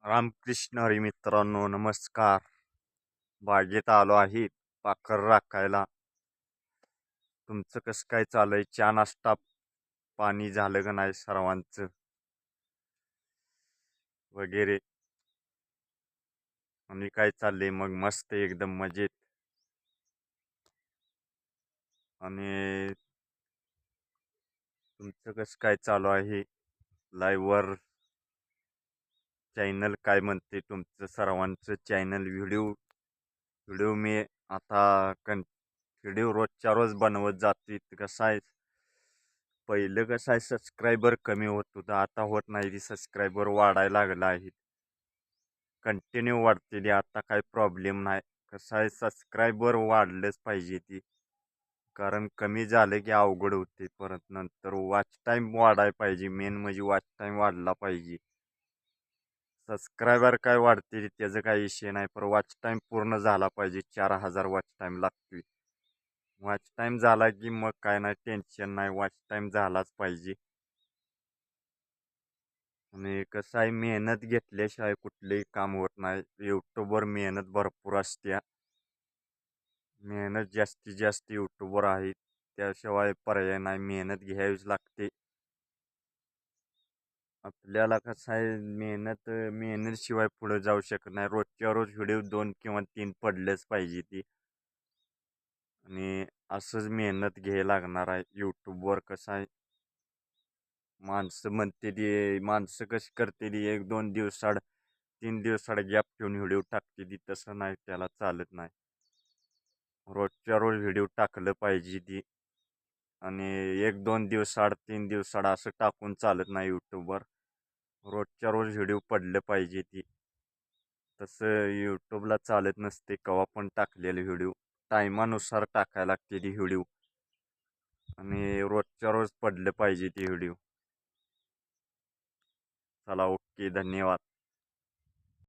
रामकृष्ण हरी मित्रांनो, नमस्कार. बागेत आलो आहे पाखर राखायला. तुमचं कसं काय चाललंय? चहा नाश्ता पाणी झालं का नाही सर्वांचं वगैरे? आणि काय चाललंय मग? मस्त एकदम मजेत. आणि तुमचं कसं काय चालू आहे? लाईव्ह वर चॅनल काय म्हणते तुमचं सर्वांचं? चॅनल व्हिडिओ व्हिडिओ मी आता व्हिडिओ रोजच्या रोज बनवत जाते. कसं आहे, पहिलं कसं आहे सबस्क्रायबर कमी होत होतं, आता होत नाही. ती सबस्क्रायबर वाढायला लागला आहे, कंटिन्यू वाढते. आता काही प्रॉब्लेम नाही. कसं आहे, सबस्क्रायबर वाढलेच पाहिजे ती, कारण कमी झालं की अवघड होते. परत नंतर वॉच टाईम वाढायला पाहिजे. मेन म्हणजे वॉच टाईम वाढला पाहिजे. सबस्क्रायबर काय वाढते त्याचं काही विषय नाही, पण वॉच टाईम पूर्ण झाला पाहिजे. 4000 वॉच टाईम लागतोय. वॉच टाईम झाला की मग काय नाही, टेन्शन नाही. वॉच टाईम झालाच पाहिजे. आणि कसं आहे, मेहनत घेतल्याशिवाय कुठलेही काम होत नाही. यूट्यूबवर मेहनत भरपूर असते. मेहनत जास्तीत जास्त यूट्यूबवर आहे, त्याशिवाय पर्याय नाही. मेहनत घ्यावीच लागते. आपल्याला कसं आहे, मेहनतशिवाय पुढे जाऊ शकत नाही. रोजच्या रोज व्हिडिओ 2 किंवा 3 पडलेच पाहिजे ती. आणि असंच मेहनत घ्यायला लागणार आहे. यूट्यूबवर कसं आहे, माणसं कशी करते ती, 1-2 दिवसाड 3 दिवसाड गॅप ठेवून व्हिडिओ टाकते ती. तसं नाही, त्याला चालत नाही. रोजच्या रोज व्हिडिओ टाकलं पाहिजे ती. आणि 1-2 दिवसाड 3 दिवसाड असं टाकून चालत नाही यूट्यूबवर. रोजच्या रोज व्हिडिओ पडले पाहिजे ती. तसं यूट्यूबला चालत नसते. केव्हा पण टाकलेले व्हिडिओ टायमानुसार टाकायला लागते ती व्हिडिओ. आणि रोजच्या रोज पडले पाहिजे ती व्हिडिओ. चला, ओके, धन्यवाद.